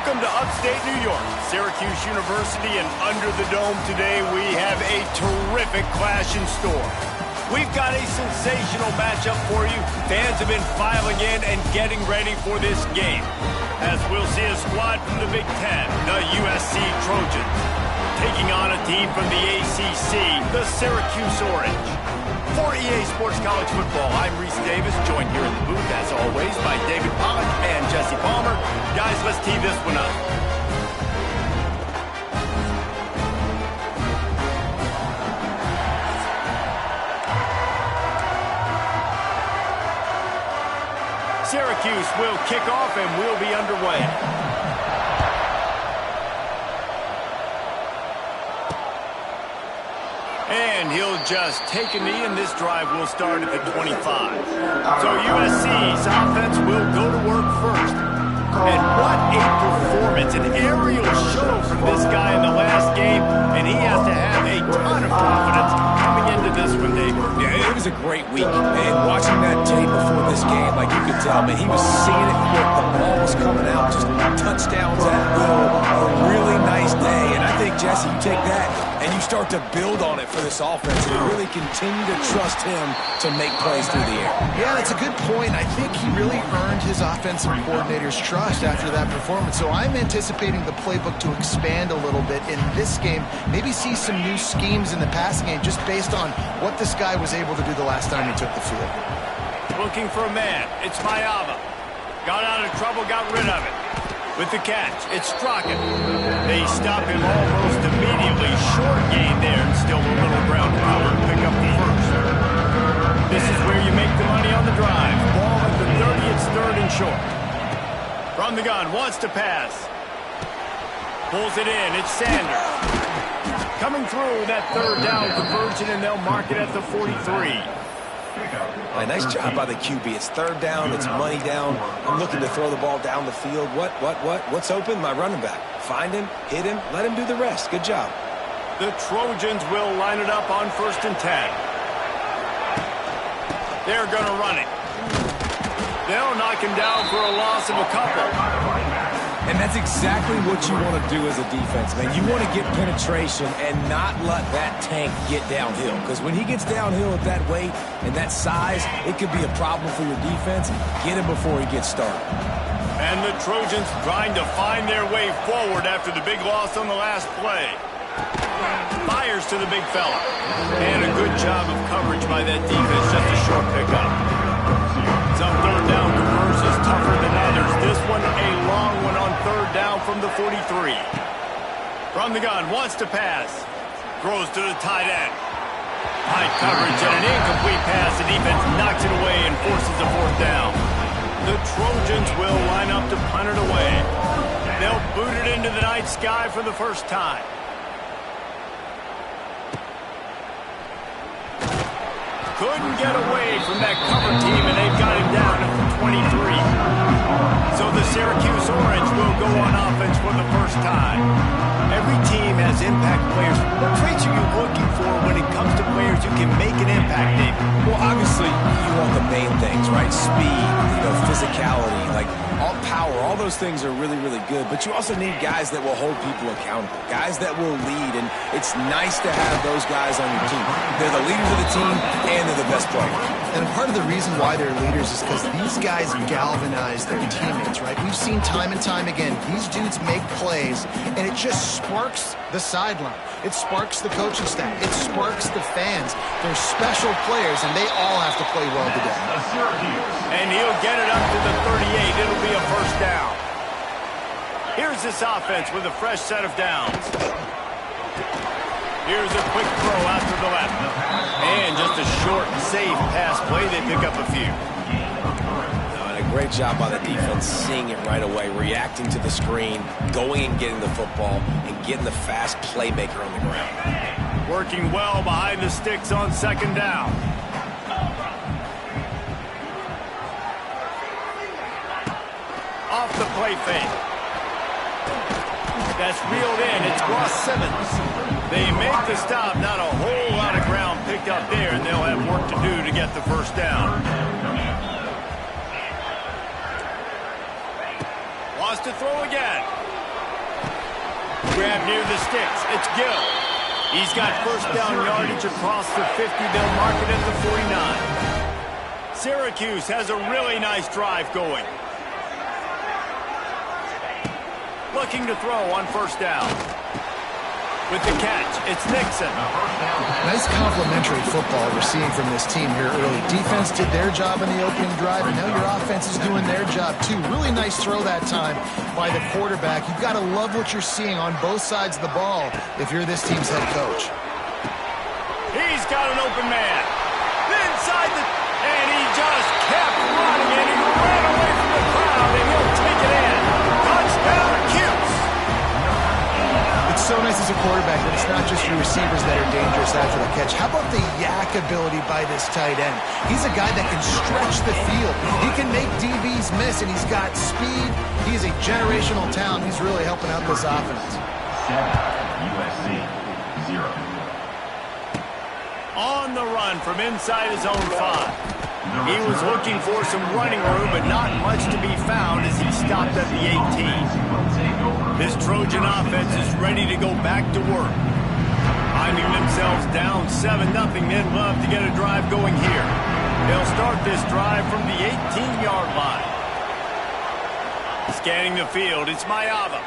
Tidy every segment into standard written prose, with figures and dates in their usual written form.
Welcome to upstate New York, Syracuse University, and under the dome today we have a terrific clash in store. We've got a sensational matchup for you. Fans have been filing in and getting ready for this game, as we'll see a squad from the Big Ten, the Usc Trojans, taking on a team from the ACC, the Syracuse Orange. For EA Sports College Football, I'm Reese Davis, joined here in the booth, as always, by David Pollack and Jesse Palmer. Guys, let's tee this one up. Syracuse will kick off and we'll be underway. And he'll just take a knee, and this drive will start at the 25. So USC's offense will go to work first. And what a performance, an aerial show from this guy in the last game, and he has to have a ton of confidence coming into this one, David. Yeah, it was a great week, and watching that tape before this game, like you could tell, man, he was seeing it quick, the ball was coming out, just touchdowns at will, a really nice day, and I think, Jesse, you take that and you start to build on it for this offense and really continue to trust him to make plays through the air. Yeah, that's a good point. I think he really earned his offensive coordinator's trust after that performance. So I'm anticipating the playbook to expand a little bit in this game, maybe see some new schemes in the passing game just based on what this guy was able to do the last time he took the field. Looking for a man. It's Mayava. Got out of trouble, got rid of it. With the catch, it's Strachan. They stop him almost immediately. Short gain there, and still a little ground to cover and pick up the first. This is where you make the money on the drive. Ball at the 30, it's third and short. From the gun, wants to pass. Pulls it in, it's Sanders. Coming through that third down conversion, and they'll mark it at the 43. Right, nice job by the QB. It's third down. It's money down. I'm looking to throw the ball down the field. What's open? My running back. Find him, hit him, let him do the rest. Good job. The Trojans will line it up on 1st and 10. They're going to run it. They'll knock him down for a loss of a couple. And that's exactly what you want to do as a defense, man. You want to get penetration and not let that tank get downhill. Because when he gets downhill at that weight and that size, it could be a problem for your defense. Get him before he gets started. And the Trojans trying to find their way forward after the big loss on the last play. Fires to the big fella. And a good job of coverage by that defense. Just a short pickup. Some third down conversions tougher than others. This one a long one on third down from the 43. From the gun, wants to pass. Throws to the tight end. High coverage and an incomplete pass. The defense knocks it away and forces a fourth down. The Trojans will line up to punt it away. They'll boot it into the night sky for the first time. Couldn't get away from that cover team, and they've got him down at the 23. So the Syracuse Orange will go on offense for the first time. Every team has impact players. What traits are you looking for when it comes to players who can make an impact, David? Well, obviously, you want the main things, right? Speed, physicality, like all power, all those things are really, really good. But you also need guys that will hold people accountable, guys that will lead, and it's nice to have those guys on your team. They're the leaders of the team, and they're the best players. And part of the reason why they're leaders is because these guys galvanize their teammates, right? We've seen time and time again, these dudes make plays, and it just sparks the sideline. It sparks the coaching staff. It sparks the fans. They're special players, and they all have to play well today. And he'll get it up to the 38. It'll be a first down. Here's this offense with a fresh set of downs. Here's a quick throw out to the left. And just a short, safe pass play. They pick up a few. And a great job by the defense, seeing it right away, reacting to the screen, going and getting the football, and getting the fast playmaker on the ground. Working well behind the sticks on second down. Off the play fake. That's reeled in. It's Ross Simmons. They make the stop. Not a whole lot of ground picked up there, and they'll have work to do to get the first down. wants to throw again. Grab near the sticks. It's Gill. He's got first down yardage across the 50. They'll mark it at the 49. Syracuse has a really nice drive going. Looking to throw on first down. With the catch, it's Nixon. Nice complimentary football we're seeing from this team here early. Defense did their job in the opening drive, and now your offense is doing their job too. Really nice throw that time by the quarterback. You've got to love what you're seeing on both sides of the ball if you're this team's head coach. He's got an open man. Inside the... And he just kept running, and he ran away from the crowd, and he'll take it in. Touchdown, Cuse. It's so nice as a quarterback that it's not just your receivers that are dangerous after the catch. How about the yak ability by this tight end? He's a guy that can stretch the field. He can make DBs miss, and he's got speed. He is a generational talent. He's really helping out this offense. USC 0. On the run from inside his own 5. He was looking for some running room, but not much to be found as he stopped at the 18. This Trojan offense is ready to go back to work. Finding themselves down 7-0, they'd love to get a drive going here. They'll start this drive from the 18-yard line. Scanning the field, it's Mayava.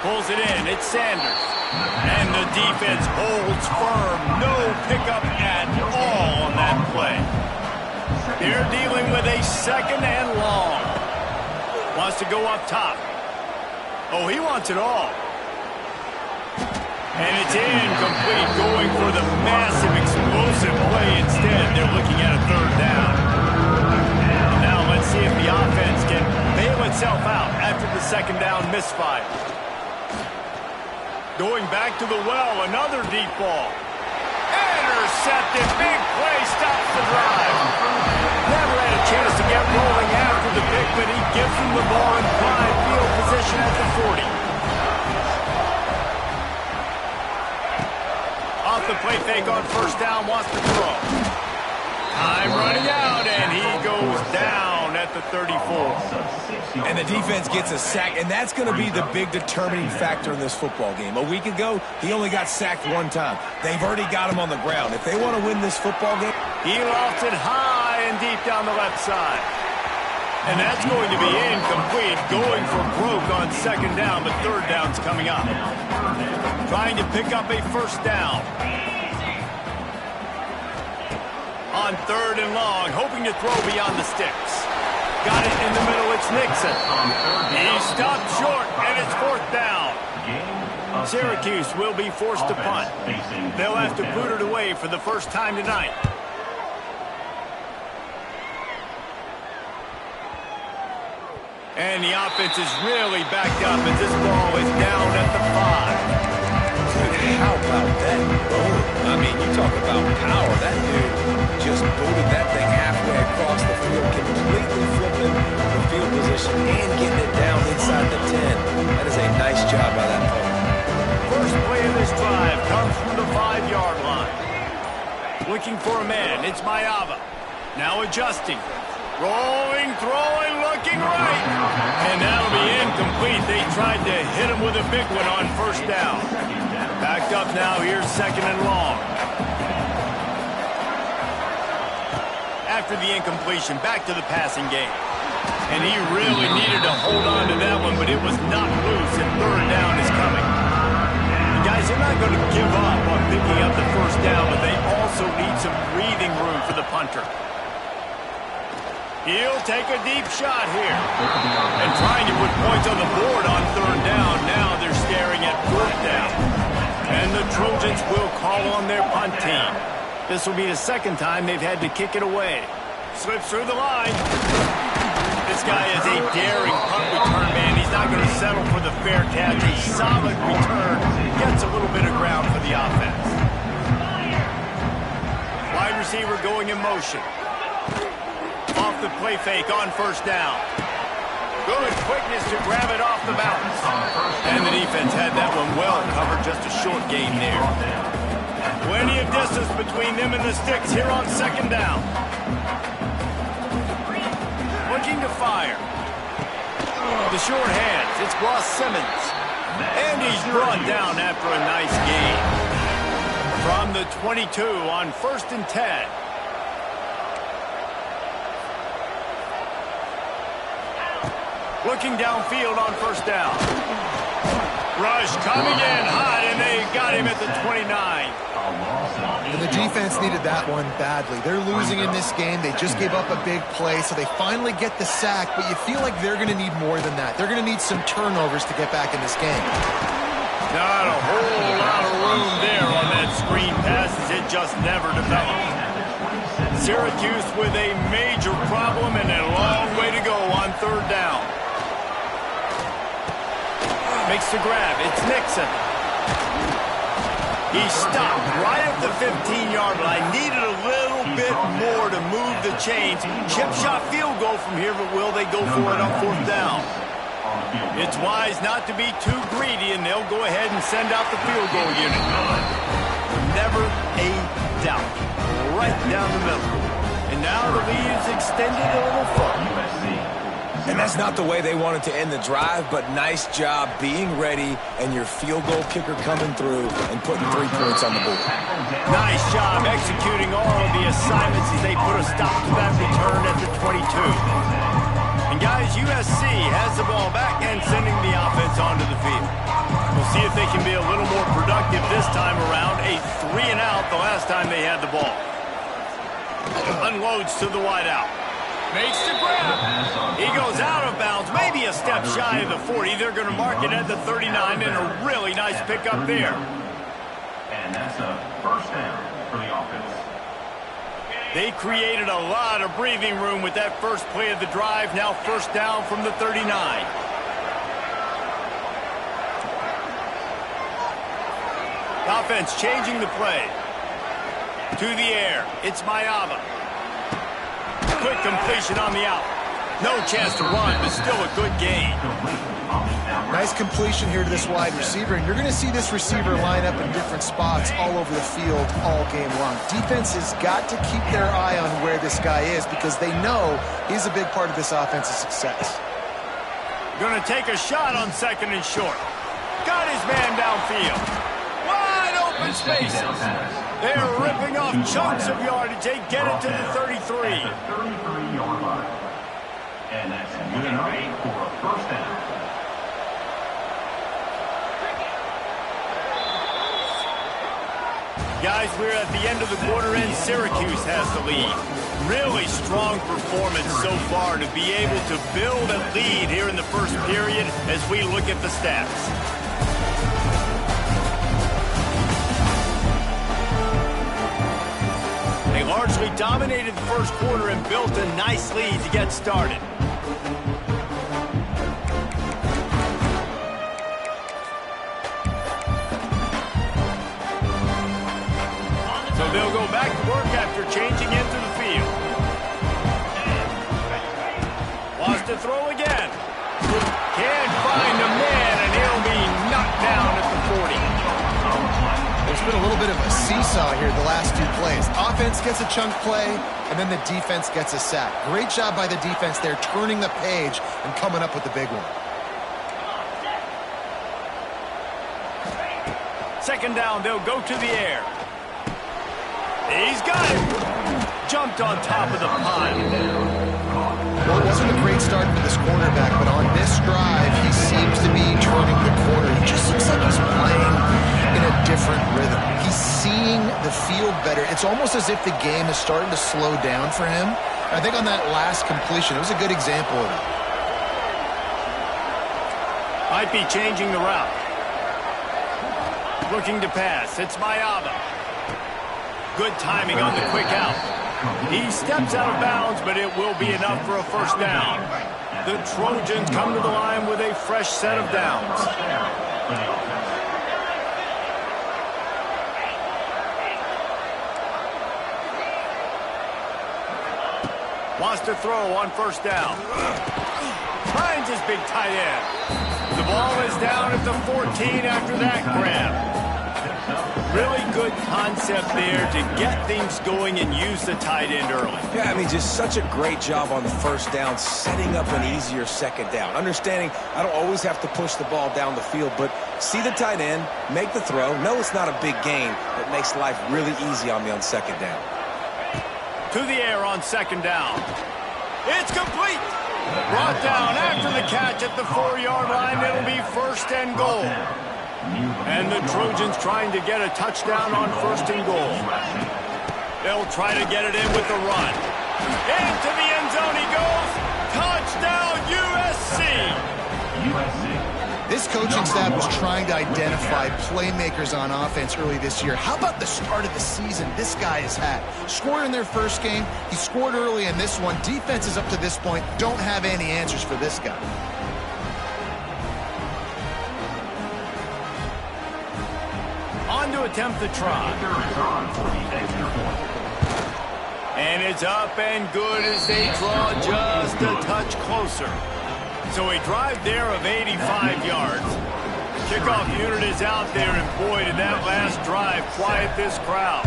Pulls it in, it's Sanders. And the defense holds firm. No pickup at all on that play. They're dealing with a second and long. Wants to go up top. Oh, he wants it all. And it's incomplete, going for the massive explosive play instead. They're looking at a third down. Now let's see if the offense can bail itself out after the second down misfire. Going back to the well, another deep ball. Intercepted, big play, stops the drive. Never had a chance to get rolling after the pick, but he gives them the ball in prime field position at the 40. Off the play fake on first down, wants to throw. Time running out, and he goes down at the 34. And the defense gets a sack, and that's going to be the big determining factor in this football game. A week ago, he only got sacked one time. They've already got him on the ground. If they want to win this football game... He lofts it high and deep down the left side. And that's going to be incomplete, going for broke on second down, but third down's coming up. Trying to pick up a first down. On third and long, hoping to throw beyond the sticks. Got it in the middle, it's Nixon. He stopped short, and it's fourth down. Syracuse will be forced to punt. They'll have to boot it away for the first time tonight. And the offense is really backed up as this ball is down at the 5. How about that boom? I mean, you talk about power. That dude just booted that thing halfway across the field, completely flipping the field position and getting it down inside the 10. That is a nice job by that player. First play of this drive comes from the 5-yard line. Looking for a man, it's Mayava. Now adjusting. Rolling, throwing, looking right. And that'll be incomplete. They tried to hit him with a big one on first down. Backed up now, here's second and long. After the incompletion, back to the passing game. And he really needed to hold on to that one, but it was not loose, and third down is coming. And guys, they're not going to give up on picking up the first down, but they also need some breathing room for the punter. He'll take a deep shot here. And trying to put points on the board on third down. Now they're staring at fourth down. And the Trojans will call on their punt team. This will be the second time they've had to kick it away. Slips through the line. This guy is a daring punt return man. He's not going to settle for the fair catch. A solid return. Gets a little bit of ground for the offense. Wide receiver going in motion. Off the play fake on first down. Good quickness to grab it off the bounce. And the defense had that one well covered, just a short gain there. Plenty of distance between them and the sticks here on second down. Looking to fire. The short hands, it's Ross Simmons. And he's brought down after a nice gain. From the 22 on 1st and 10. Looking downfield on 1st down. Rush coming in hot, and they got him at the 29. And the defense needed that one badly. They're losing in this game. They just gave up a big play, so they finally get the sack, but you feel like they're going to need more than that. They're going to need some turnovers to get back in this game. Not a whole lot of room there on that screen pass, as it just never developed. Syracuse with a major problem and a long way to go on 3rd down. Makes the grab. It's Nixon. He stopped right at the 15-yard line. Needed a little bit more to move the chains. Chip shot field goal from here, but will they go for it on 4th down? It's wise not to be too greedy, and they'll go ahead and send out the field goal unit. Never a doubt. Right down the middle. And now the lead is extended a little further. And that's not the way they wanted to end the drive, but nice job being ready and your field goal kicker coming through and putting 3 points on the board. Nice job executing all of the assignments as they put a stop to that return at the 22. And guys, USC has the ball back and sending the offense onto the field. We'll see if they can be a little more productive this time around. A 3-and-out the last time they had the ball. Unloads to the wideout. Makes the grab. He goes out of bounds, maybe a step shy of the 40. They're going to mark it at the 39, and a really nice pickup there. And that's a 1st down for the offense. They created a lot of breathing room with that first play of the drive. Now 1st down from the 39. Offense changing the play. To the air. It's Mayava. Quick completion on the out. No chance to run, but still a good gain. Nice completion here to this wide receiver, and you're going to see this receiver line up in different spots all over the field all game long. Defense has got to keep their eye on where this guy is because they know he's a big part of this offense's success. Going to take a shot on 2nd and short. Got his man downfield. Wide open spaces. They're ripping off chunks of yardage. They get it to the 33. 33-yard line. And that's good enough for a 1st down. Guys, we're at the end of the quarter, and Syracuse has the lead. Really strong performance so far to be able to build a lead here in the 1st period as we look at the stats. They largely dominated the 1st quarter and built a nice lead to get started. So they'll go back to work after changing into the field. Wants to throw again. Can't find a man, and he'll be knocked down at the 40. There's been a little bit of a seesaw here the last 2 plays. Offense gets a chunk play, and then the defense gets a sack. Great job by the defense there, turning the page and coming up with the big one. 2nd down, they'll go to the air. He's got it. Jumped on top of the pile. Well, it wasn't a great start for this cornerback, but on this drive, he seems to be turning the corner. He just looks like he's playing in a different rhythm. He's seeing the field better. It's almost as if the game is starting to slow down for him. I think on that last completion, it was a good example of it. Might be changing the route. Looking to pass. It's Mayava. Good timing on the quick out. He steps out of bounds, but it will be enough for a 1st down. The Trojans come to the line with a fresh set of downs. Wants to throw on 1st down. Finds his big tight end. The ball is down at the 14 after that grab. Really good concept there to get things going and use the tight end early. Yeah, I mean, just such a great job on the first down, setting up an easier second down. Understanding I don't always have to push the ball down the field, but see the tight end, make the throw. No, it's not a big gain, but makes life really easy on me on second down. To the air on second down. It's complete. Brought down after the catch at the 4-yard line. It'll be first and goal. And the Trojans trying to get a touchdown on first and goal. They'll try to get it in with the run. Into the end zone he goes. Touchdown, USC. This coaching staff was trying to identify playmakers on offense early this year. How about the start of the season this guy has had? Scored in their first game. He scored early in this one. Defenses up to this point don't have any answers for this guy. On to attempt the try. And it's up and good as they draw just a touch closer. So a drive there of 85 yards. Kickoff unit is out there, and boy, did that last drive quiet this crowd.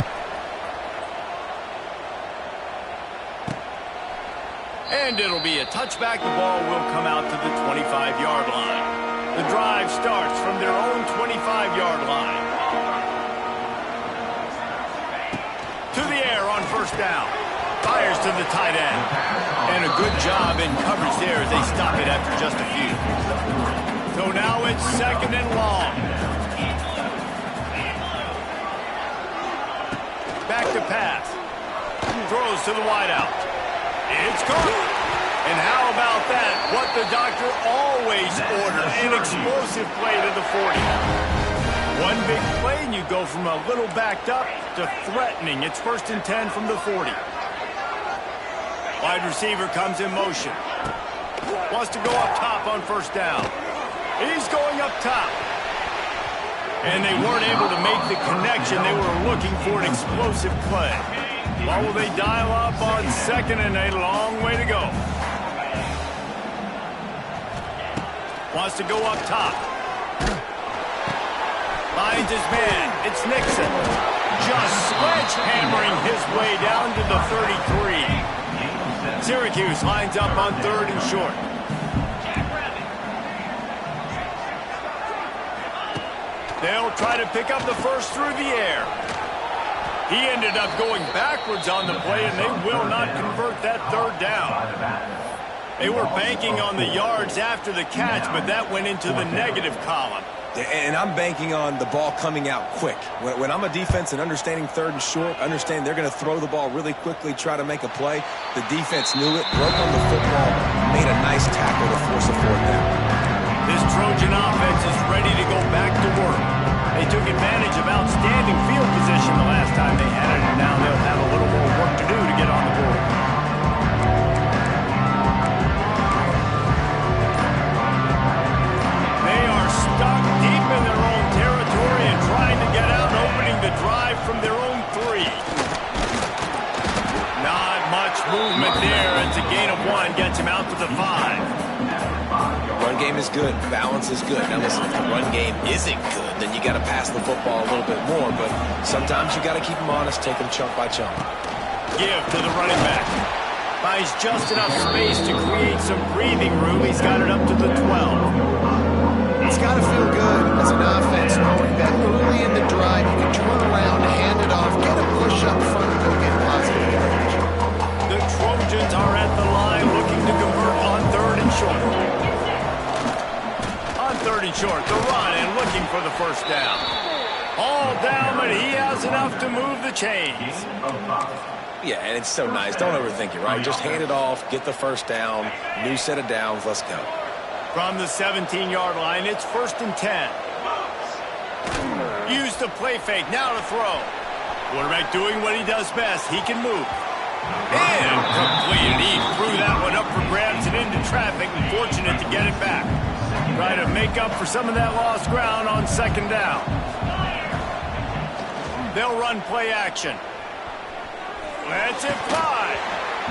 And it'll be a touchback. The ball will come out to the 25-yard line. The drive starts from their own 25-yard line. To the air on first down. Fires to the tight end. And a good job in coverage there as they stop it after just a few. So now it's second and long. Back to pass. Throws to the wideout. It's caught. And how about that? What the doctor always ordered. An explosive play to the 40. One big play and you go from a little backed up to threatening. It's first and 10 from the 40. Wide receiver comes in motion. Wants to go up top on first down. He's going up top. And they weren't able to make the connection. They were looking for an explosive play. What will they dial up on second and a long way to go? Wants to go up top. Finds his man. It's Nixon. Just sledgehammering his way down to the 33. Syracuse lines up on third and short. They'll try to pick up the first through the air. He ended up going backwards on the play, and they will not convert that third down. They were banking on the yards after the catch, but that went into the negative column. And I'm banking on the ball coming out quick. When I'm a defense and understanding third and short, understand they're going to throw the ball really quickly, try to make a play. The defense knew it, broke on the football, made a nice tackle to force a fourth down. This Trojan offense is ready to go back to work. They took advantage of outstanding field position the last time they had it, and now they'll have a little more work to do to get on the board. They are stuck deep in their own territory and trying to get out, opening the drive from their own 3. Not much movement there. It's a gain of 1, gets him out to the 5. Run game is good. Balance is good. Now listen, if the run game isn't good, then you got to pass the football a little bit more. But sometimes you got to keep them honest, take them chunk by chunk. Give to the running back. Buys just enough space to create some breathing room. He's got it up to the 12. It's got to feel good as an offense knowing that early in the drive you can turn around, hand it off, get a push up front, and go get positive yardage. The Trojans are at the line looking to convert on third and short. On third and short, the run and looking for the first down. All down, but he has enough to move the chains. Yeah, and it's so nice. Don't overthink it, right? Just hand it off, get the first down, new set of downs, let's go. From the 17-yard line, it's first and 10. Use the play fake, now to throw. Quarterback doing what he does best. He can move. And completed. He threw that one up for grabs and into traffic, and fortunate to get it back. Try to make up for some of that lost ground on second down. They'll run play action. Let's it fly.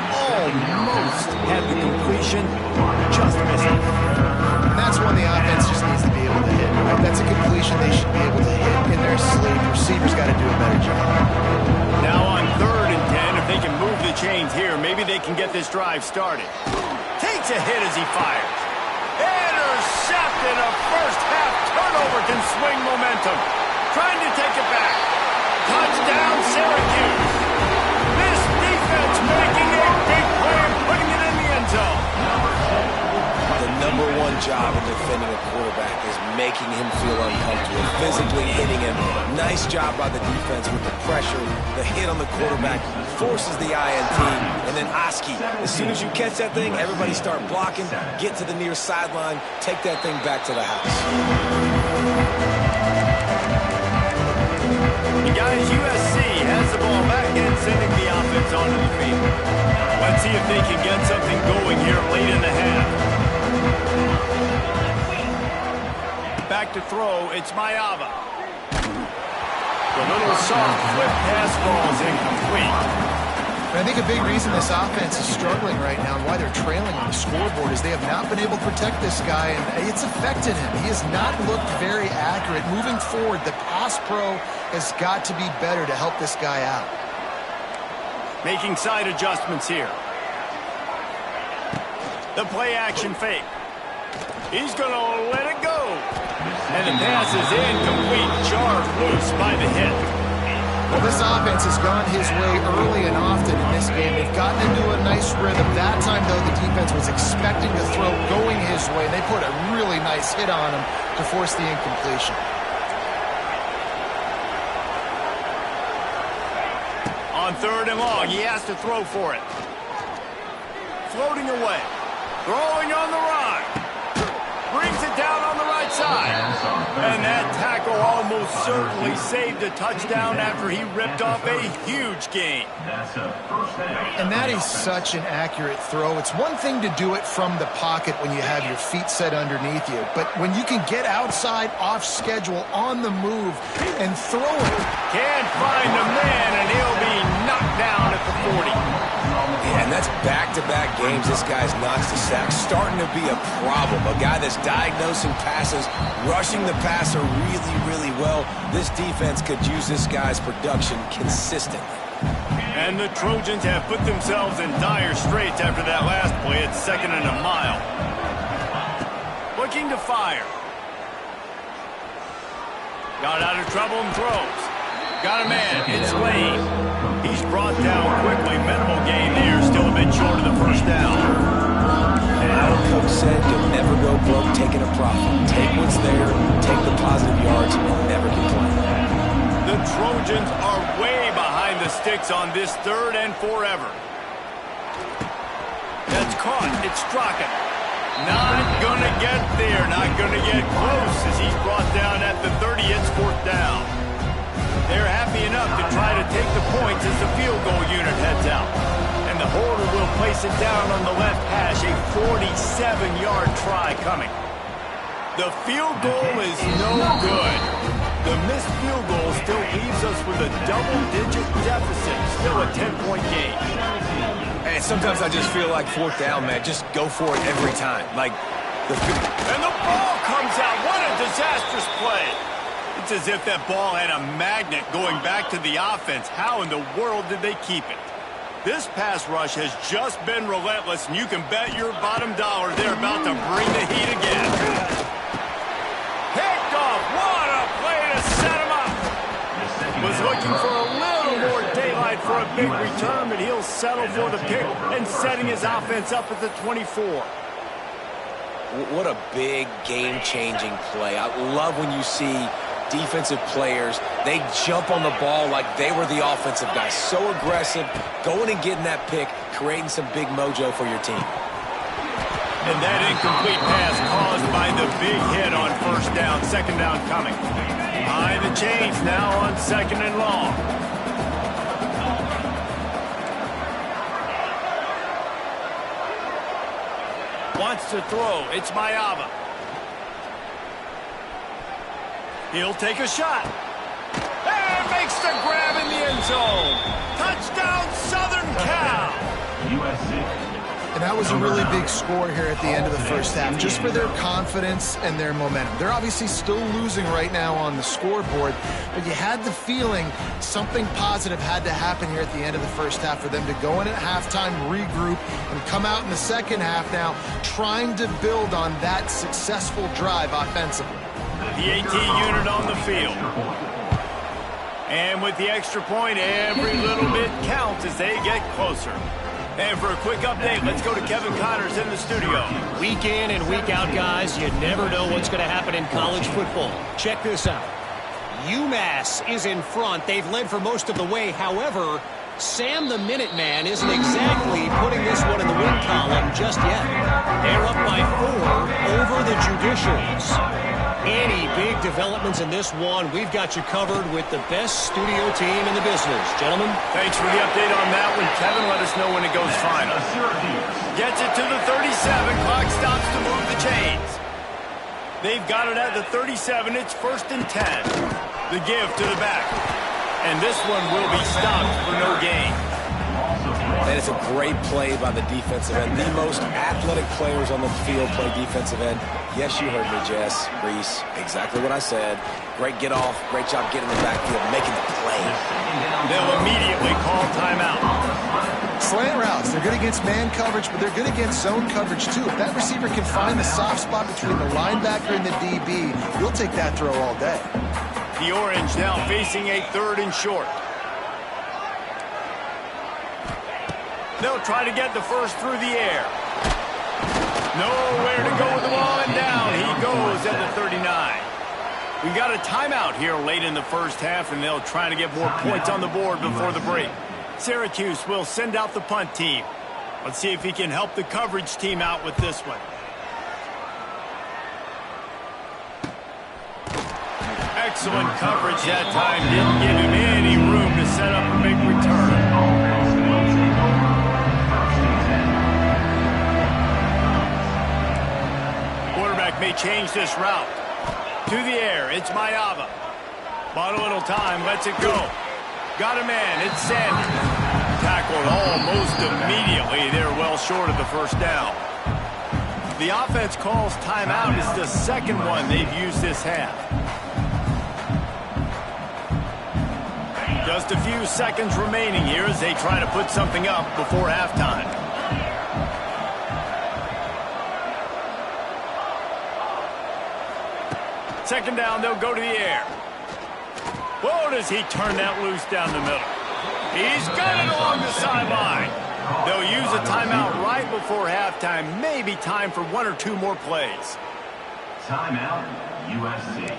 Almost had the completion, just missing. And that's when the offense just needs to be able to hit. right? That's a completion they should be able to hit in their sleep. Receivers got to do a better job. Now on 3rd and 10, if they can move the chains here, maybe they can get this drive started. Takes a hit as he fires. Intercepted. A first-half turnover can swing momentum. Trying to take it back. Touchdown, Syracuse. This defense making a big play and putting it in the end zone. The number one job in defending a quarterback is making him feel uncomfortable, physically hitting him. Nice job by the defense with the pressure. The hit on the quarterback forces the INT. And then Usc, as soon as you catch that thing, everybody start blocking, get to the near sideline, take that thing back to the house. And guys, USC has the ball back and sending the offense onto the field. Let's see if they can get something going here late in the half. Back to throw, it's Mayava. The little soft flip pass falls incomplete. I think a big reason this offense is struggling right now and why they're trailing on the scoreboard is they have not been able to protect this guy, and it's affected him. He has not looked very accurate. Moving forward, the pass pro has got to be better to help this guy out. Making side adjustments here. The play action fake. He's going to let it go. And the pass is incomplete. Jarred loose by the hit. Well, this offense has gone his way early and often in this game. They've gotten into a nice rhythm. That time, though, the defense was expecting the throw going his way. They put a really nice hit on him to force the incompletion. On 3rd and long, he has to throw for it. Floating away. Throwing on the run. Brings it down on the right side. And that tackle almost certainly saved a touchdown after he ripped off a huge gain. And that is such an accurate throw. It's one thing to do it from the pocket when you have your feet set underneath you, but when you can get outside, off schedule, on the move, and throw it. Can't find a man, and he'll be knocked down at the 40. Yeah, and that's back-to-back games this guy's notched the sack. Starting to be a problem. A guy that's diagnosing passes, rushing the passer really, really well. This defense could use this guy's production consistently. And the Trojans have put themselves in dire straits after that last play. It's 2nd and a mile. Looking to fire. Got out of trouble and throws. Got a man. It's Lane. He's brought down quickly. Minimal gain there. Still a bit short of the first down. And our coach said you'll never go broke taking a profit. Take what's there, take the positive yards, and never complain. The Trojans are way behind the sticks on this 3rd and forever. That's caught. It's Strachan. Not gonna get there. Not gonna get close as he's brought down at the 30. It's 4th down. They're happy enough to try to take the points as the field goal unit heads out. And the holder will place it down on the left hash. A 47-yard try coming. The field goal is no good. The missed field goal still leaves us with a double-digit deficit. Still a 10-point game. And sometimes I just feel like 4th down, man. Just go for it every time. And the ball comes out. What a disastrous play. It's as if that ball had a magnet going back to the offense. How in the world did they keep it? This pass rush has just been relentless, and you can bet your bottom dollar they're about to bring the heat again. Picked off. What a play to set him up. Was looking for a little more daylight for a big return, but he'll settle for the pick and setting his offense up at the 24. What a big game-changing play. I love when you see defensive players, they jump on the ball like they were the offensive guys. So aggressive, going and getting that pick, creating some big mojo for your team. And that incomplete pass caused by the big hit on 1st down. 2nd down coming. Behind the chains now on 2nd and long. Wants to throw. It's Mayava. He'll take a shot. And makes the grab in the end zone. Touchdown, Southern Cal. USC. And that was a really big score here at the end of the first half, just for their confidence and their momentum. They're obviously still losing right now on the scoreboard, but you had the feeling something positive had to happen here at the end of the first half for them to go in at halftime, regroup, and come out in the second half now trying to build on that successful drive offensively. The 18 unit on the field. And with the extra point, every little bit counts as they get closer. And for a quick update, let's go to Kevin Connors in the studio. Week in and week out, guys, you never know what's going to happen in college football. Check this out. UMass is in front. They've led for most of the way. However, Sam the Minuteman isn't exactly putting this one in the win column just yet. They're up by 4 over the Judicials. Any big developments in this one, we've got you covered with the best studio team in the business. Gentlemen. Thanks for the update on that one. Kevin, let us know when it goes final. Gets it to the 37. Clock stops to move the chains. They've got it at the 37. It's 1st and 10. The give to the back. And this one will be stopped for no gain. And it's a great play by the defensive end. The most athletic players on the field play defensive end. Yes, you heard me, Jess, Reese. Exactly what I said. Great get off. Great job getting in the backfield, making the play. They'll immediately call timeout. Slant routes, they're good against man coverage, but they're good against zone coverage too. If that receiver can find the soft spot between the linebacker and the DB, you'll take that throw all day. The Orange now facing a 3rd and short. They'll try to get the first through the air. Nowhere to go with the ball, and down he goes at the 39. We've got a timeout here late in the first half, and they'll try to get more points on the board before the break. Syracuse will send out the punt team. Let's see if he can help the coverage team out with this one. Excellent coverage that time. Didn't give him any room to set up a big return. May change this route. To the air, it's Mayava. Bought a little time, lets it go. Got a man, it's Sanders. Tackled almost immediately. They're well short of the first down. The offense calls timeout. It's the second one they've used this half. Just a few seconds remaining here as they try to put something up before halftime. Second down, they'll go to the air. Whoa, does he turn that loose down the middle. He's got it along the sideline. They'll use a timeout right before halftime. Maybe time for 1 or 2 more plays. Timeout, USC.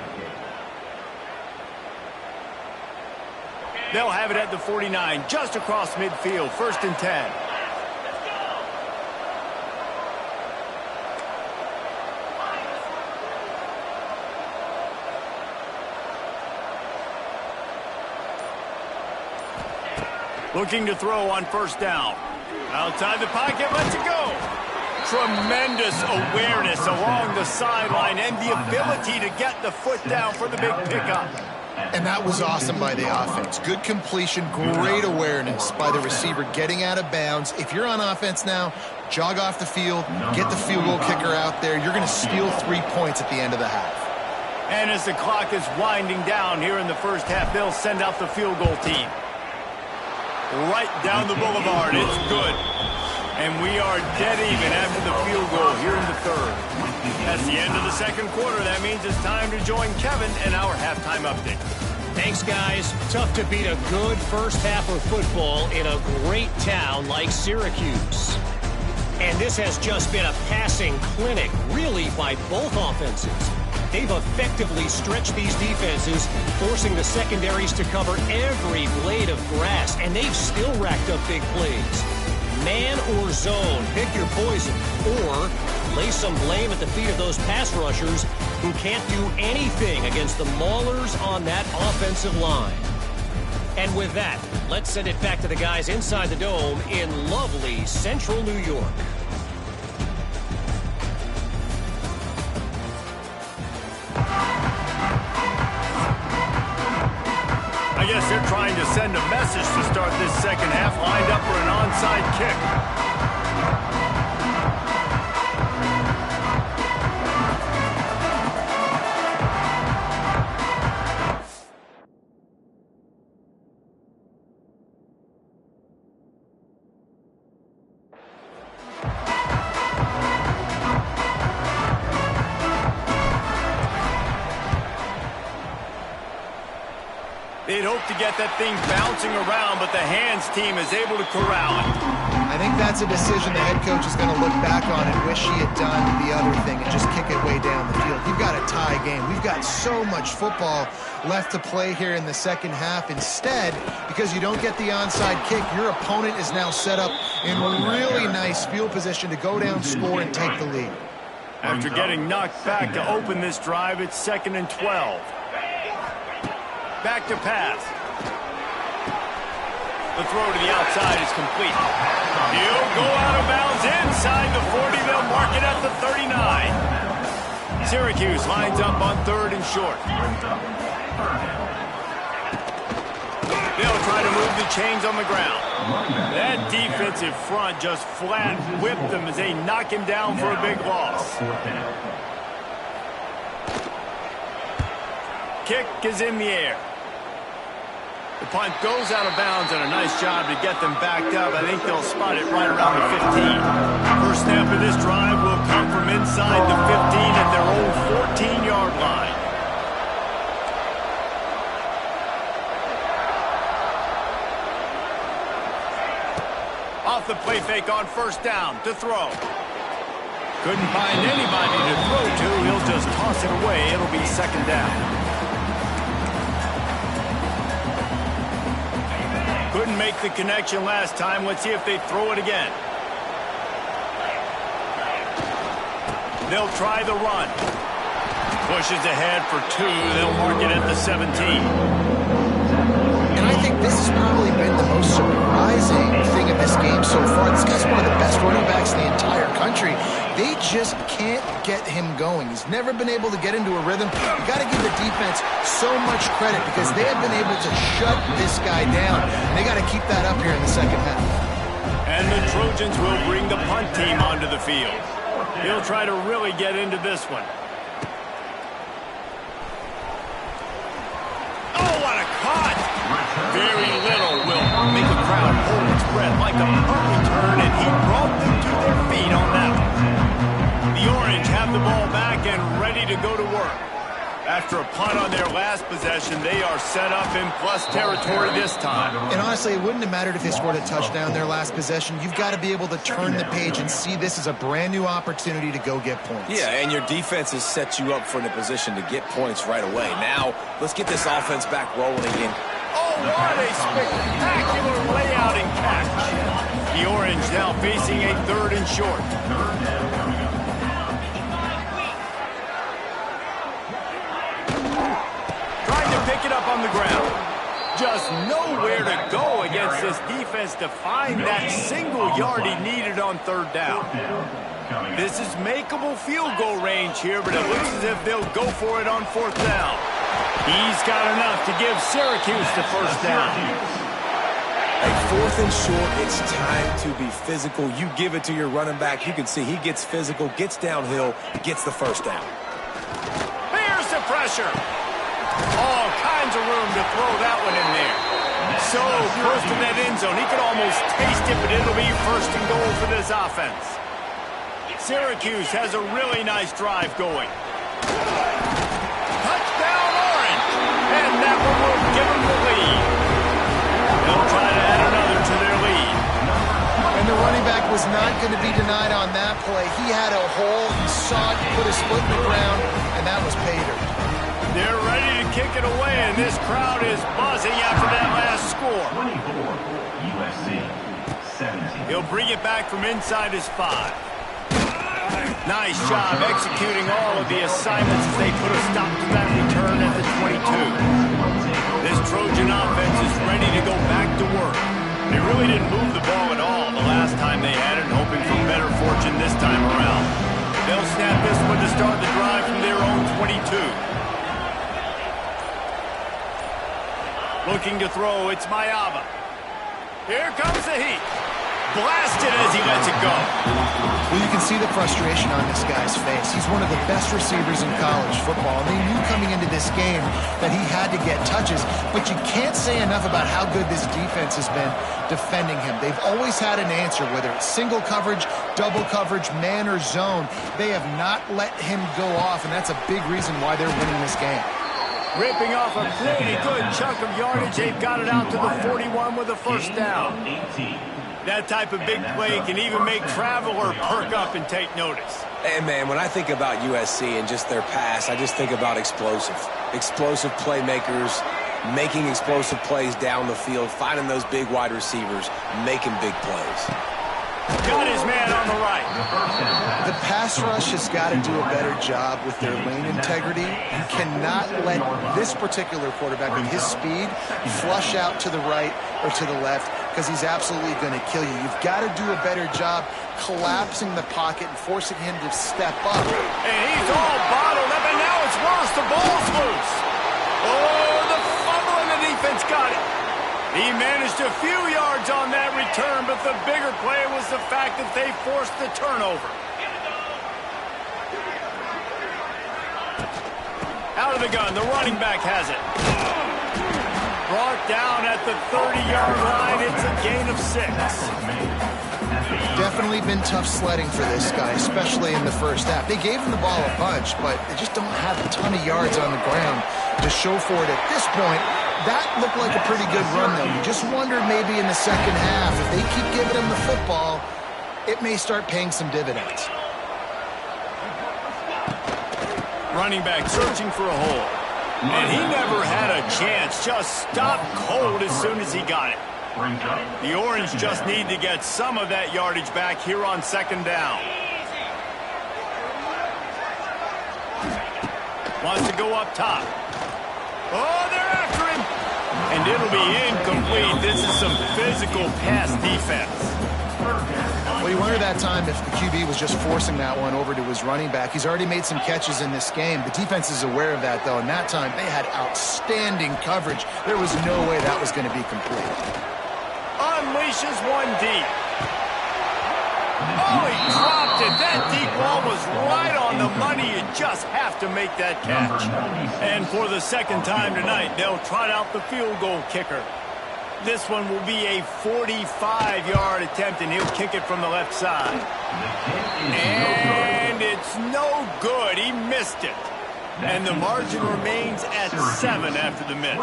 They'll have it at the 49, just across midfield, 1st and 10. Looking to throw on 1st down. Outside the pocket, lets it go. Tremendous awareness along the sideline and the ability to get the foot down for the big pickup. And that was awesome by the offense. Good completion, great awareness by the receiver getting out of bounds. If you're on offense now, jog off the field, get the field goal kicker out there. You're going to steal 3 points at the end of the half. And as the clock is winding down here in the first half, they'll send out the field goal team. Right down the boulevard, it's good. And we are dead even after the field goal here in the 3rd. That's the end of the 2nd quarter. That means it's time to join Kevin in our halftime update. Thanks, guys. Tough to beat a good first half of football in a great town like Syracuse. And this has just been a passing clinic, really, by both offenses. They've effectively stretched these defenses, forcing the secondaries to cover every blade of grass, and they've still racked up big plays. Man or zone, pick your poison, or lay some blame at the feet of those pass rushers who can't do anything against the maulers on that offensive line. And with that, let's send it back to the guys inside the Dome in lovely central New York. I guess they're trying to send a message to start this second half, lined up for an onside kick. They'd hope to get that thing bouncing around, but the hands team is able to corral it. I think that's a decision the head coach is going to look back on and wish he had done the other thing and just kick it way down the field. You've got a tie game. We've got so much football left to play here in the second half. Instead, because you don't get the onside kick, your opponent is now set up in really nice field position to go down, score, and take the lead. After getting knocked back to open this drive, it's 2nd and 12. Back to pass. The throw to the outside is complete. He'll go out of bounds inside the 40. They'll mark it at the 39. Syracuse lines up on 3rd and short. They'll try to move the chains on the ground. That defensive front just flat whipped them as they knock him down for a big loss. Kick is in the air. The punt goes out of bounds, and a nice job to get them backed up. I think they'll spot it right around the 15. First snap of this drive will come from inside the 15 at their own 14-yard line. Off the play fake on first down to throw. Couldn't find anybody to throw to. He'll just toss it away. It'll be 2nd down. Couldn't make the connection last time. Let's see if they throw it again. They'll try the run. Pushes ahead for 2. They'll mark it at the 17. And I think this has probably been the most surprising thing in this game so far. This guy's one of the best running backs in the entire country. They just can't get him going. He's never been able to get into a rhythm. You got to give the defense so much credit because they have been able to shut this guy down. And they got to keep that up here in the second half. And the Trojans will bring the punt team onto the field. He'll try to really get into this one. Oh, what a cut! Very little will make a crowd hold its breath like a punt return, and he brought them to their feet on that one. The Orange have the ball back and ready to go to work. After a punt on their last possession, they are set up in plus territory this time. And honestly, it wouldn't have mattered if they scored a touchdown their last possession. You've got to be able to turn the page and see this as a brand new opportunity to go get points. Yeah, and your defense has set you up for a position to get points right away. Now, let's get this offense back rolling again. Oh, what a spectacular layout and catch. The Orange now facing a 3rd and short. Trying to pick it up on the ground. Just nowhere to go against this defense to find that single yard he needed on 3rd down. This is makeable field goal range here, but it looks as if they'll go for it on 4th down. He's got enough to give Syracuse the 1st down. Hey, 4th and short, it's time to be physical. You give it to your running back. You can see he gets physical, gets downhill, gets the 1st down. Here's the pressure. All kinds of room to throw that one in there. So close to that end zone. He could almost taste it, but it'll be 1st and goal for this offense. Syracuse has a really nice drive going. Touchdown, Orange! And that one will give them the lead. They'll try to add another to their lead. And the running back was not going to be denied on that play. He had a hole, he saw it, put his foot in the ground, and that was pay dirt. They're ready to kick it away, and this crowd is buzzing after that last score. 24, USC, 17. He'll bring it back from inside his 5. Nice job executing all of the assignments as they put a stop to that return at the 22. This Trojan offense is ready to go back to work. They really didn't move the ball at all the last time they had it, hoping for better fortune this time around. They'll snap this one to start the drive from their own 22. Looking to throw, it's Mayava. Here comes the heat. Blasted as he lets it go. Well, you can see the frustration on this guy's face. He's one of the best receivers in college football. And they knew coming into this game that he had to get touches. But you can't say enough about how good this defense has been defending him. They've always had an answer, whether it's single coverage, double coverage, man or zone. They have not let him go off, and that's a big reason why they're winning this game. Ripping off a pretty good chunk of yardage. They've got it out to the 41 with a first down. That type of big play can even make Traveler perk up and take notice. And, man, when I think about USC and just their pass, I just think about explosive. Explosive playmakers, making explosive plays down the field, finding those big wide receivers, making big plays. Got his man on the right. The pass rush has got to do a better job with their lane integrity. You cannot let this particular quarterback with his speed flush out to the right or to the left because he's absolutely going to kill you. You've got to do a better job collapsing the pocket and forcing him to step up. And he's all bottled up, and now it's worse. The ball's loose. Oh, the fumble, and the defense got it. He managed a few yards on that return, but the bigger play was the fact that they forced the turnover. Out of the gun, the running back has it. Brought down at the 30-yard line. It's a gain of 6. Definitely been tough sledding for this guy, especially in the first half. They gave him the ball a bunch, but they just don't have a ton of yards on the ground to show for it at this point. That looked like a pretty good run, though. You just wonder maybe in the second half, if they keep giving him the football, it may start paying some dividends. Running back searching for a hole. And he never had a chance. Just stopped cold as soon as he got it. The Orange just need to get some of that yardage back here on second down. Wants to go up top. Oh, they're after him. And it'll be incomplete. This is some physical pass defense. Well, you wonder that time if the QB was just forcing that one over to his running back. He's already made some catches in this game. The defense is aware of that, though, and that time they had outstanding coverage. There was no way that was going to be complete. Unleashes one deep. Oh, he dropped it. That deep ball was right on the money. You just have to make that catch. And for the second time tonight, they'll trot out the field goal kicker. This one will be a 45-yard attempt, and he'll kick it from the left side. And it's no good. He missed it. And the margin remains at 7 after the miss.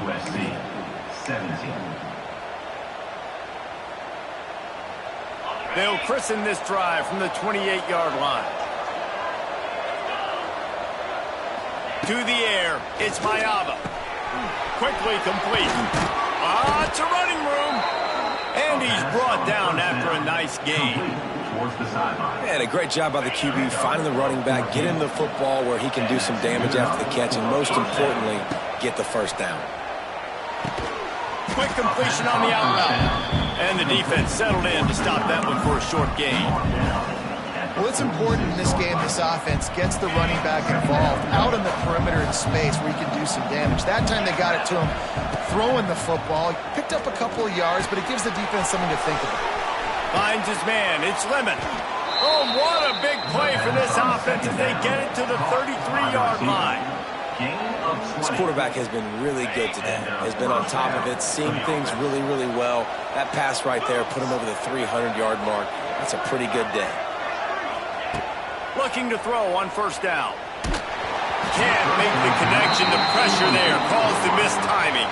USC 17. They'll christen this drive from the 28-yard line. To the air, it's Mayava. Quickly complete. It's a running room. And he's brought down after a nice gain. And a great job by the QB finding the running back, getting the football where he can do some damage after the catch, and most importantly, get the first down. Quick completion on the out route. And the defense settled in to stop that one for a short gain. Well, it's important in this game this offense gets the running back involved out on the perimeter in space where he can do some damage. That time they got it to him throwing the football. Picked up a couple of yards, but it gives the defense something to think about. Finds his man. It's Lemon. Oh, what a big play for this offense as they get it to the 33-yard line. This quarterback has been really good today. Has been on top of it, seeing things really, really well. That pass right there put him over the 300-yard mark. That's a pretty good day. Looking to throw on first down. Can't make the connection. The pressure there caused the missed timing.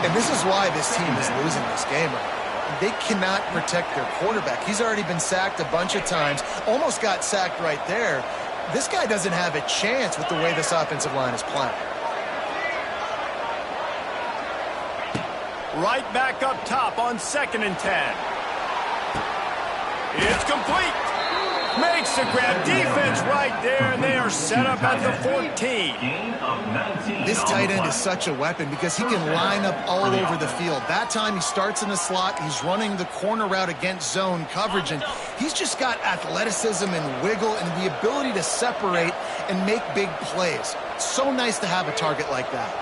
And this is why this team is losing this game right now. They cannot protect their quarterback. He's already been sacked a bunch of times. Almost got sacked right there. This guy doesn't have a chance with the way this offensive line is playing. Right back up top on 2nd and 10. It's complete. Makes the grab. Defense right there, and they are set up at the 14. This tight end is such a weapon because he can line up all over the field. That time he starts in the slot. He's running the corner route against zone coverage, and he's just got athleticism and wiggle and the ability to separate and make big plays. It's so nice to have a target like that.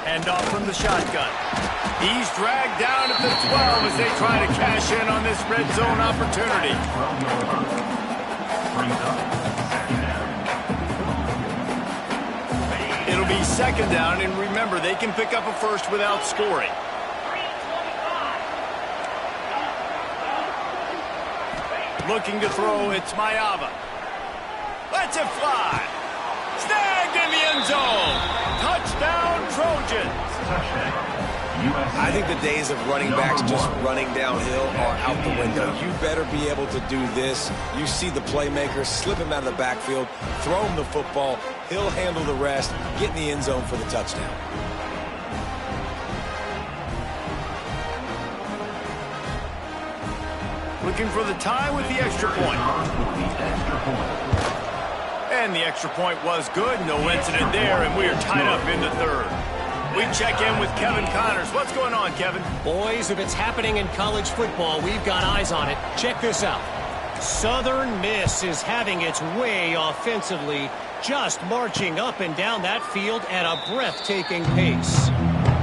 Hand off from the shotgun. He's dragged down at the 12 as they try to cash in on this red zone opportunity. It'll be 2nd down, and remember, they can pick up a first without scoring. Looking to throw, it's Mayava. Lets it fly. Snagged, and end zone. Touchdown, Trojans. I think the days of running backs just running downhill are out the window. You better be able to do this. You see the playmaker, slip him out of the backfield, throw him the football. He'll handle the rest, get in the end zone for the touchdown. Looking for the tie with the extra point. And the extra point was good. No incident there, and we are tied up in the third. We check in with Kevin Connors. What's going on, Kevin? Boys, if it's happening in college football, we've got eyes on it. Check this out. Southern Miss is having its way offensively, just marching up and down that field at a breathtaking pace.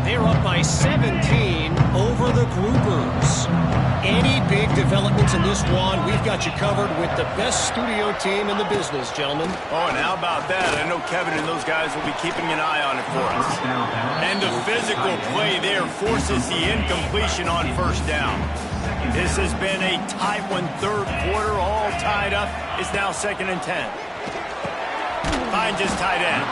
They're up by 17 over the Groupers. Any big developments in this one, we've got you covered with the best studio team in the business, gentlemen. Oh, and how about that? I know Kevin and those guys will be keeping an eye on it for us. And the physical play there forces the incompletion on first down. This has been a tight one, third quarter, all tied up. It's now 2nd and 10. Finds his tight end.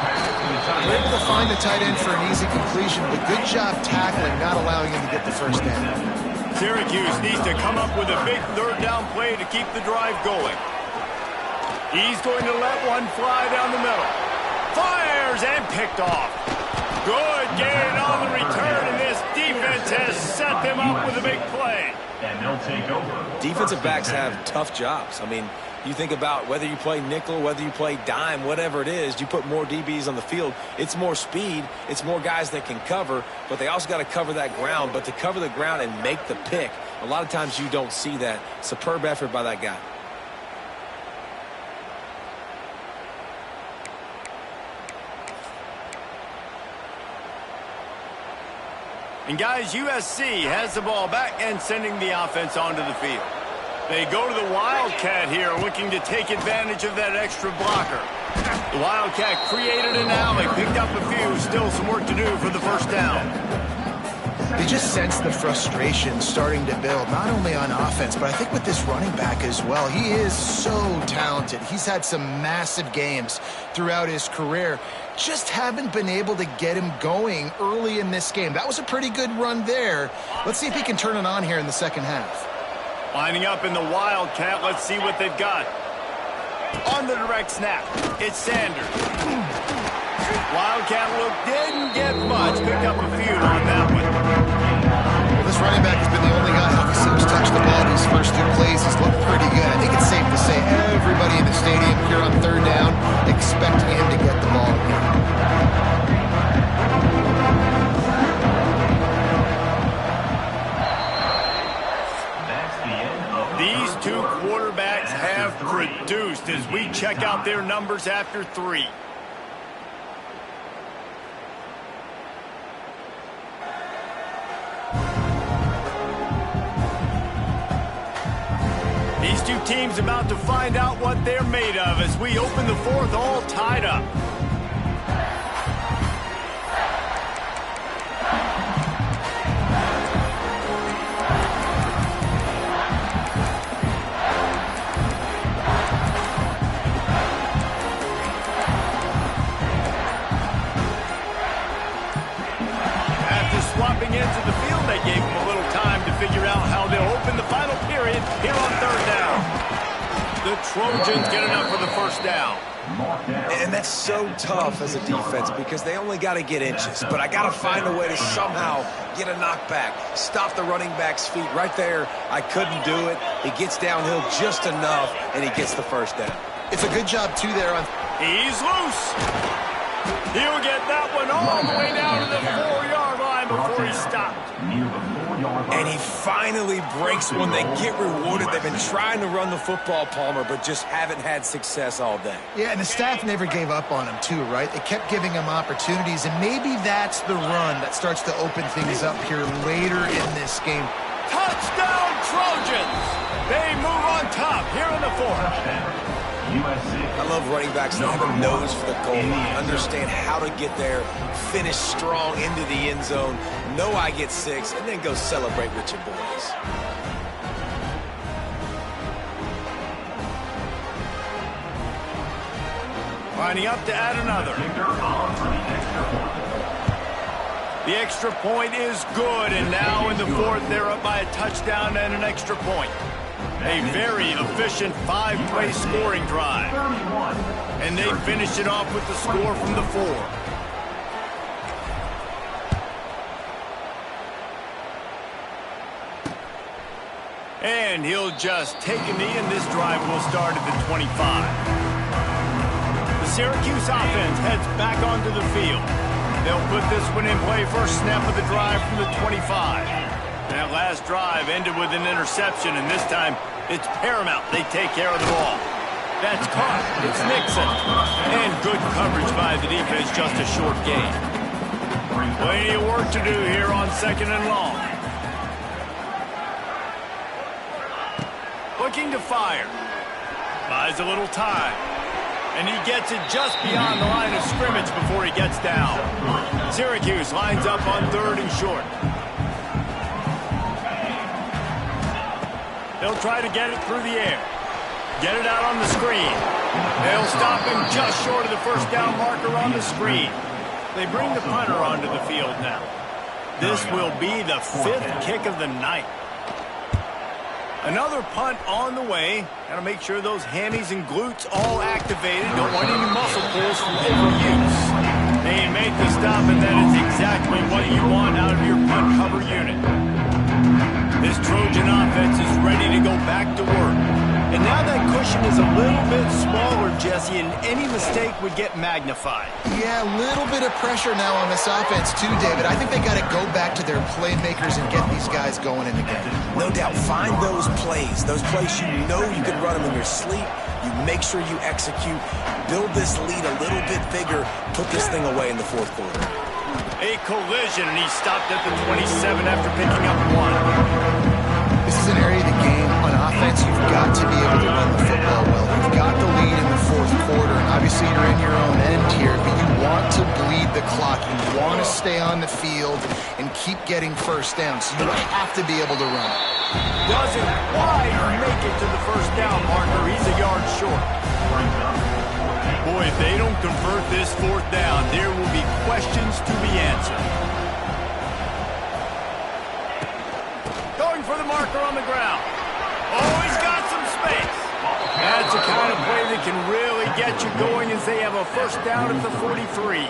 We're able to find the tight end for an easy completion, but good job tackling, not allowing him to get the first down. Syracuse needs to come up with a big third down play to keep the drive going. He's going to let one fly down the middle. Fires and picked off. Good gain on the return, and this defense has set them up with a big play. And they'll take over. Defensive backs have tough jobs. I mean, you think about whether you play nickel, whether you play dime, whatever it is, you put more DBs on the field. It's more speed. It's more guys that can cover, but they also got to cover that ground. But to cover the ground and make the pick, a lot of times you don't see that. Superb effort by that guy. And guys, USC has the ball back and sending the offense onto the field. They go to the Wildcat here, looking to take advantage of that extra blocker. The Wildcat created an alley, picked up a few, still some work to do for the first down. They just sense the frustration starting to build, not only on offense, but I think with this running back as well. He is so talented. He's had some massive games throughout his career. Just haven't been able to get him going early in this game. That was a pretty good run there. Let's see if he can turn it on here in the second half. Lining up in the Wildcat, let's see what they've got. On the direct snap, it's Sanders. Wildcat look didn't get much, picked up a few on that one. Well, this running back has been the only guy who's touched the ball in his first 2 plays. He's looked pretty good. I think it's safe to say everybody in the stadium here on third down expecting him to get the ball again. These 2 quarterbacks have produced as we check out their numbers after 3. These 2 teams about to find out what they're made of as we open the 4th all tied up. Swapping into the field, they gave them a little time to figure out how they'll open the final period here on third down. The Trojans get enough for the first down. And that's so tough as a defense because they only got to get inches. But I got to find a way to somehow get a knockback, stop the running back's feet right there. I couldn't do it. He gets downhill just enough, and he gets the first down. It's a good job, too, there on... He's loose. He'll get that one all the way down to the 4-yard line before he stopped. And he finally breaks one. They get rewarded. They've been trying to run the football, Palmer, but just haven't had success all day. Yeah, and the staff never gave up on him, too, right? They kept giving him opportunities, and maybe that's the run that starts to open things up here later in this game. Touchdown, Trojans! They move on top here in the 4th. I love running backs that have a nose for the goal line, understand how to get there, finish strong into the end zone, know I get 6, and then go celebrate with your boys. Lining up to add another. The extra point is good, and now in the fourth, they're up by a touchdown and an extra point. A very efficient 5-play scoring drive. And they finish it off with the score from the 4. And he'll just take a knee, and this drive will start at the 25. The Syracuse offense heads back onto the field. They'll put this one in play first snap of the drive from the 25. That last drive ended with an interception, and this time it's paramount they take care of the ball. That's caught. It's Nixon. And good coverage by the defense, just a short gain. Plenty of work to do here on 2nd and long. Looking to fire. Buys a little time. And he gets it just beyond the line of scrimmage before he gets down. Syracuse lines up on 3rd and short. They'll try to get it through the air. Get it out on the screen. They'll stop him just short of the first down marker on the screen. They bring the punter onto the field now. This will be the 5th kick of the night. Another punt on the way. Got to make sure those hammies and glutes all activated. Don't want any muscle pulls from overuse. They make the stop, and that is exactly what you want out of your punt cover unit. This Trojan offense is ready to go back to work. And now that cushion is a little bit smaller, Jesse, and any mistake would get magnified. Yeah, a little bit of pressure now on this offense too, David. I think they got to go back to their playmakers and get these guys going in the game. No doubt. Find those plays you know you can run them in your sleep. You make sure you execute. Build this lead a little bit bigger. Put this thing away in the 4th quarter. A collision, and he stopped at the 27 after picking up 1. This is an area of the game on offense you've got to be able to run the football well. You've got the lead in the 4th quarter, and obviously you're in your own end here, but you want to bleed the clock. You want to stay on the field and keep getting first down, so you have to be able to run it. Doesn't quite make it to the first down marker. He's a yard short. Boy, if they don't convert this 4th down, there will be questions to be answered. Going for the marker on the ground. Oh, he's got some space. That's the kind of play that can really get you going as they have a first down at the 43.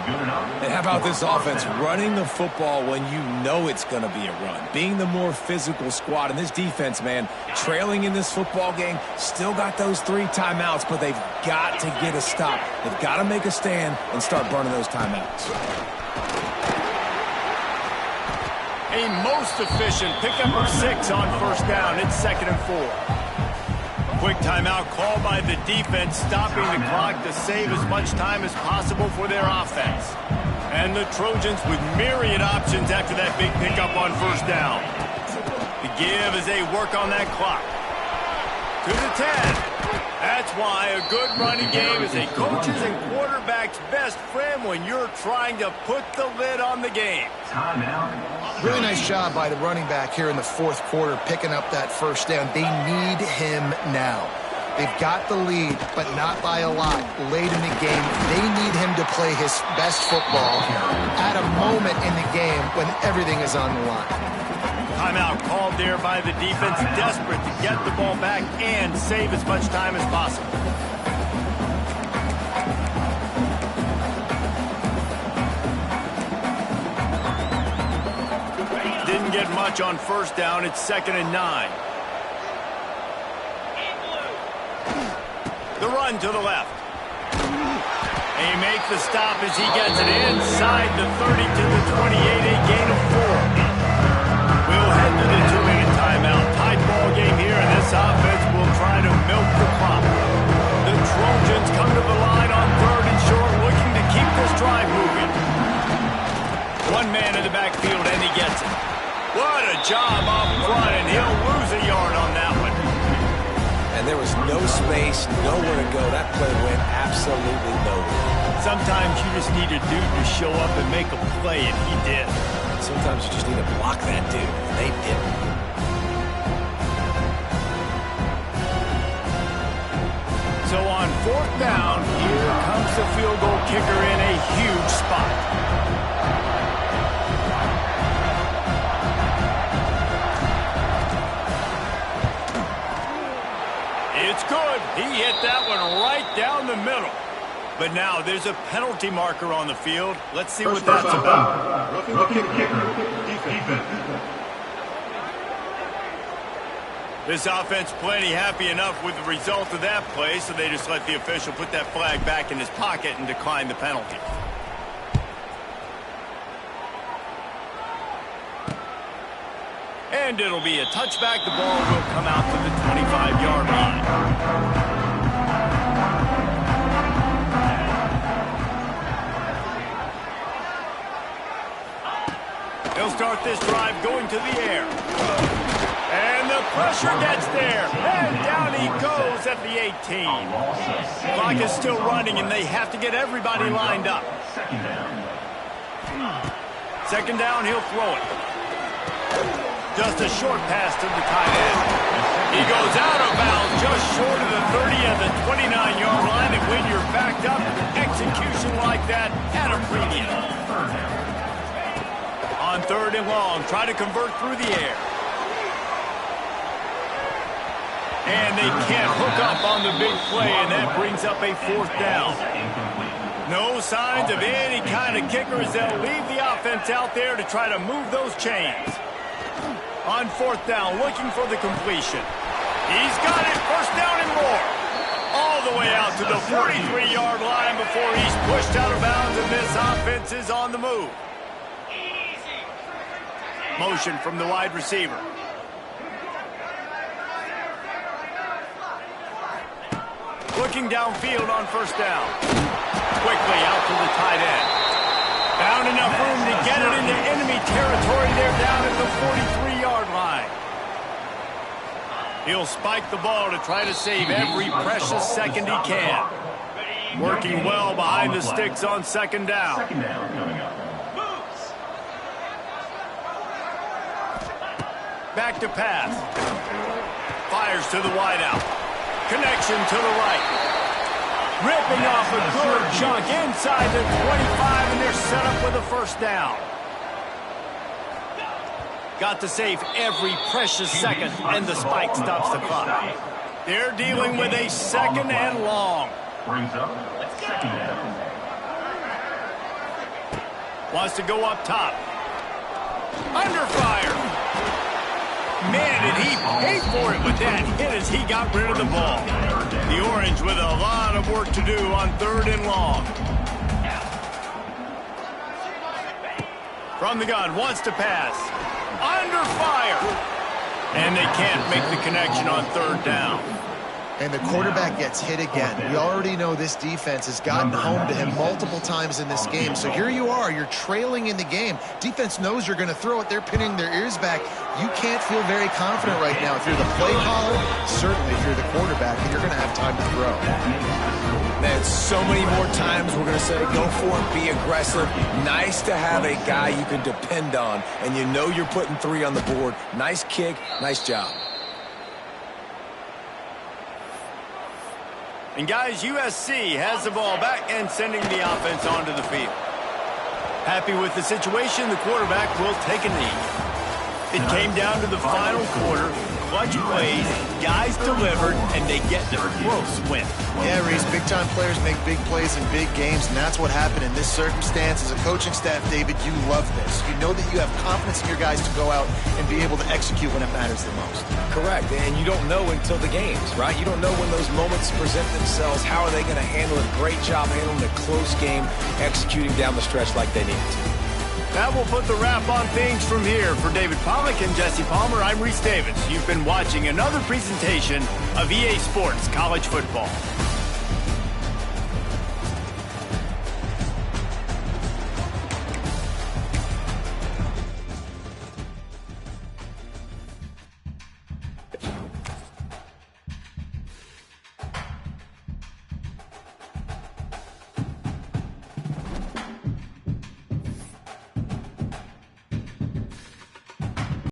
And how about this offense running the football when you know it's going to be a run? Being the more physical squad. And this defense, man, trailing in this football game, still got those 3 timeouts, but they've got to get a stop. They've got to make a stand and start burning those timeouts. A most efficient pickup of 6 on first down. It's 2nd and 4. Quick timeout called by the defense, stopping the clock to save as much time as possible for their offense. And the Trojans with myriad options after that big pickup on first down. The give as they work on that clock. To the 10. That's why a good running game is a coach's and quarterback's best friend when you're trying to put the lid on the game. Really nice job by the running back here in the 4th quarter, picking up that first down. They need him now. They've got the lead, but not by a lot. Late in the game, they need him to play his best football at a moment in the game when everything is on the line. Timeout called there by the defense, desperate to get the ball back and save as much time as possible. Didn't get much on first down. It's 2nd and 9. The run to the left. They make the stop as he gets it inside the 30 to the 28, a gain of 4. We'll head to the 2-minute timeout. Tied ball game here, and this offense will try to milk the clock. The Trojans come to the line on 3rd and short, looking to keep this drive moving. One man in the backfield, and he gets it. What a job off front, and he'll lose a yard on that one. And there was no space, nowhere to go. That play went absolutely nowhere. Sometimes you just need a dude to show up and make a play, and he did. Sometimes you just need to block that dude, and they didn't. So on 4th down, here puts the field goal kicker in a huge spot. It's good. He hit that one right down the middle. But now there's a penalty marker on the field. Let's see what that's about. Rookie kicker, defense. This offense plenty happy enough with the result of that play, so they just let the official put that flag back in his pocket and decline the penalty. And it'll be a touchback. The ball will come out to the 25-yard line. They'll start this drive going to the air. And the pressure gets there. And down he goes at the 18. Clock is still running, and they have to get everybody lined up. Second down, he'll throw it. Just a short pass to the tight end. He goes out of bounds just short of the 30 at the 29-yard line. And when you're backed up, execution like that at a premium. On third and long, try to convert through the air. And they can't hook up on the big play, and that brings up a fourth down. No signs of any kind of kickers. They'll leave the offense out there to try to move those chains. On fourth down, looking for the completion. He's got it, first down and more. All the way out to the 43-yard line before he's pushed out of bounds, and this offense is on the move. Motion from the wide receiver. Looking downfield on first down. Quickly out to the tight end. Found enough room to get it into enemy territory. They're down at the 43-yard line. He'll spike the ball to try to save every precious second he can. Working well behind the sticks on second down. Back to pass. Fires to the wideout. Connection to the right. Ripping off a good chunk inside the 25, and they're set up with a first down. Got to save every precious second, and the spike stops the clock. They're dealing with a second and long. Brings up second down. Wants to go up top. Under fire. Man, did he pay for it with that hit as he got rid of the ball. The Orange with a lot of work to do on third and long. From the gun, wants to pass. Under fire. And they can't make the connection on third down. And the quarterback gets hit again. We already know this defense has gotten home to him multiple times in this game. So here you are, you're trailing in the game. Defense knows you're going to throw it. They're pinning their ears back. You can't feel very confident right now. If you're the play caller, certainly if you're the quarterback, then you're going to have time to throw. Man, so many more times we're going to say go for it, be aggressive. Nice to have a guy you can depend on, and you know you're putting three on the board. Nice kick, nice job. And guys, USC has the ball back and sending the offense onto the field. Happy with the situation, the quarterback will take a knee. It came down to the final quarter. Clutch plays, guys delivered, and they get the close win. Yeah, Reese, big-time players make big plays in big games, and that's what happened in this circumstance. As a coaching staff, David, you love this. You know that you have confidence in your guys to go out and be able to execute when it matters the most. Correct, and you don't know until the games, right? You don't know when those moments present themselves. How are they going to handle it? Great job handling a close game, executing down the stretch like they need to. That will put the wrap on things from here. For David Pollack and Jesse Palmer, I'm Reese Davis. You've been watching another presentation of EA Sports College Football.